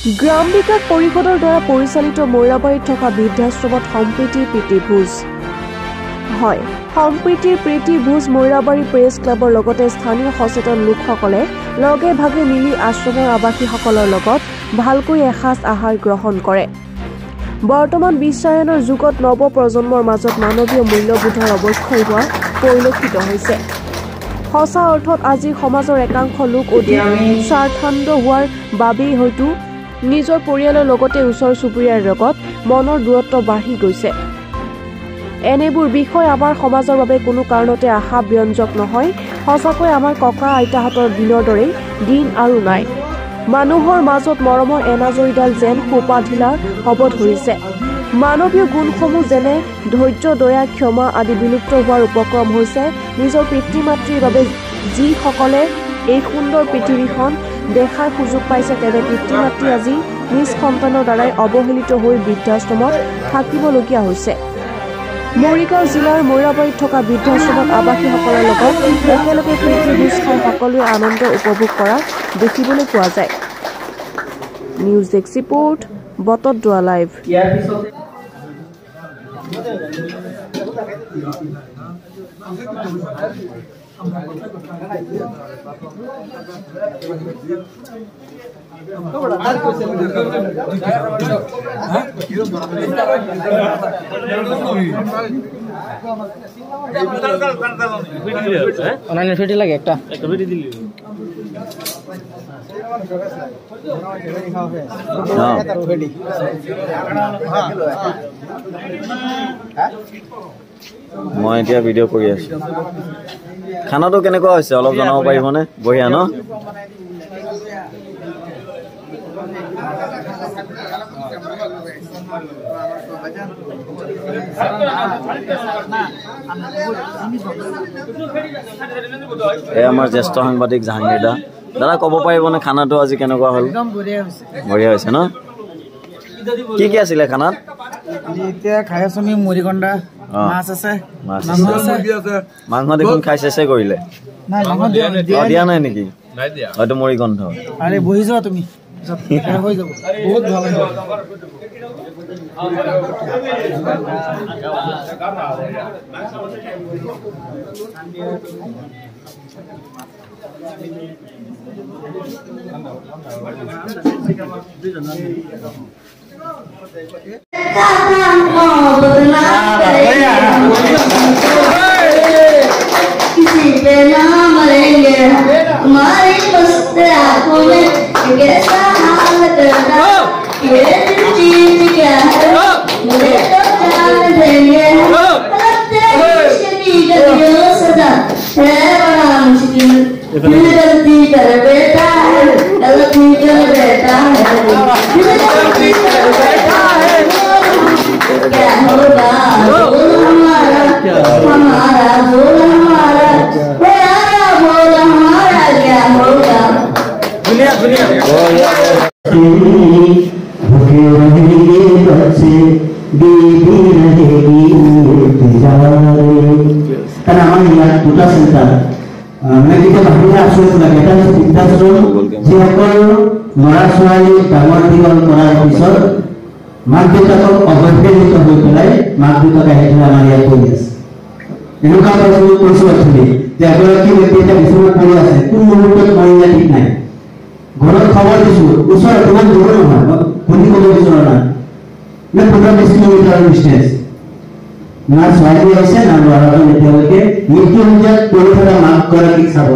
গ্ৰাম বিকাশ পৰিষদৰ দ্বাৰা পৰিচালিত মৈৰাবাৰীত থকা বৃদ্ধাশ্ৰমত সম্প্ৰীতিৰ প্ৰীতি ভোজ। হয়, সম্প্ৰীতিৰ প্ৰীতি ভোজ মৈৰাবাৰী প্ৰেছ ক্লাবৰ লগতে স্থানীয় সচেতন লোকসকলে লগে ভাগে মিলি আশ্ৰমৰ আৱাসীসকলৰ লগত ভালকৈ এসাঁজ আহাৰ গ্ৰহণ কৰে। বৰ্তমান বিশ্বায়নৰ যুগত নৱ প্ৰজন্মৰ মাজত মানৱীয় মূল্যবোধৰ অৱক্ষয় হোৱা পৰিলক্ষিত হৈছে। সঁচা অৰ্থত আজিৰ সমাজৰ একাংশ লোক অধিক স্বাৰ্থান্বিত হোৱাৰ বাবেই হয়তো নিজৰ পৰিয়ালৰ লগতে ওচৰ চুবুৰীয়াৰ লগত মনৰ দূৰত্ব বাঢ়ি গৈছে। এনেবোৰ বিষয় আমাৰ সমাজৰ বাবে কোনো কাৰণতে আশা ব্যঞ্জক নহয়। সঁচাকৈ আমাৰ ককা আইতাহঁতৰ দিনৰ দৰেই দিন আৰু নাই। মানুহৰ মাজত মৰমৰ এনাজৰীডাল যেন সোপা ঢিলা হ'ব ধৰিছে। মানৱীয় গুণসমূহ যেনে ধৈৰ্য, দয়া, ক্ষমা আদি বিলুপ্ত হোৱাৰ উপক্ৰম হৈছে। নিজৰ পিতৃ মাতৃৰ বাবে যিসকলে এই সুন্দৰ পৃথিৱীখন দেখাৰ সুযোগ পাইছে, তেনে পিতৃ মাতৃ আজি নিজ সন্তানৰ দ্বাৰাই অৱহেলিত হৈ বৃদ্ধাশ্ৰমত থাকিবলগীয়া হৈছে। মৰিগাঁও জিলাৰ মৈৰাবাৰীত থকা বৃদ্ধাশ্ৰমত আৱাসীসকলৰ লগত একেলগে প্ৰীতি ভোজ খাই সকলোৱে আনন্দ উপভোগ কৰা দেখিবলৈ পোৱা যায়। News desk report, Batadrava live. অনলাইনে ফিটি লাগে একটা ফিটি দিলি মই এতিয়া ভিডিঅ' কৰি আছো। খানাটো কেনেকুৱা হৈছে অলপ জনাব পাৰিবনে? বঢ়িয়া ন? এই আমাৰ জ্যেষ্ঠ সাংবাদিক জাহাংগীৰ দা। দাদা ক'ব পাৰিবনে খানাটো আজি কেনেকুৱা হ'ল? বঢ়িয়া হৈছে ন? কি কি আছিলে খানাত? এতিয়া খাই আছো আমি মুড়িকণ্ডা, মাছ আছে, মাংস দেখোন খাই চেছে কৰিলে। দিয়া নাই নেকি? হয়তো মুড়িকণ্ঠ। আৰে বহি যোৱা তুমি, হৈ যাব বহুত ভাল লাগিব। किसी पे ना मरेंगे हमारी मस्त आंखों में कैसा हाल करना ये चीज क्या है मुझे तो जान देंगे सदा है बड़ा मुश्किल गलती कर बेटा है गलती कर बेटा है गलती कर बेटा है क्या होगा हमारा हमारा बोल हमारा बोल हमारा क्या होगा दुनिया दुनिया भूखे रहेंगे बच्चे बीबी रहेगी karena melihat duta cinta mereka kita bahkan asuh lagi dan kita suruh যিসকল ল'ৰা ছোৱালী ডাঙৰ দীঘল কৰাৰ পিছত মাক দেউতাকক অৱহেলিত হৈ পেলাই মাক দেউতাক আহি পেলাই আমাৰ ইয়াত পৰি আছে। এনেকুৱা পৰিস্থিতি কৈছো আছিলে যে এগৰাকী ব্যক্তি এটা বিচনাত পৰি আছে, কোন মুহূৰ্তত মৰি যায় ঠিক নাই। ঘৰত খবৰ দিছো, ওচৰত ইমান দূৰ নহয়, ভণ্টি ক'ব বিচৰা নাই, 15-20 কিলোমিটাৰ ডিষ্টেঞ্চ। না ছোৱালী আছে না ল'ৰাজন এতিয়ালৈকে মৃত্যু সজ্জাত পৰি থকা মাকগৰাকীক চাব।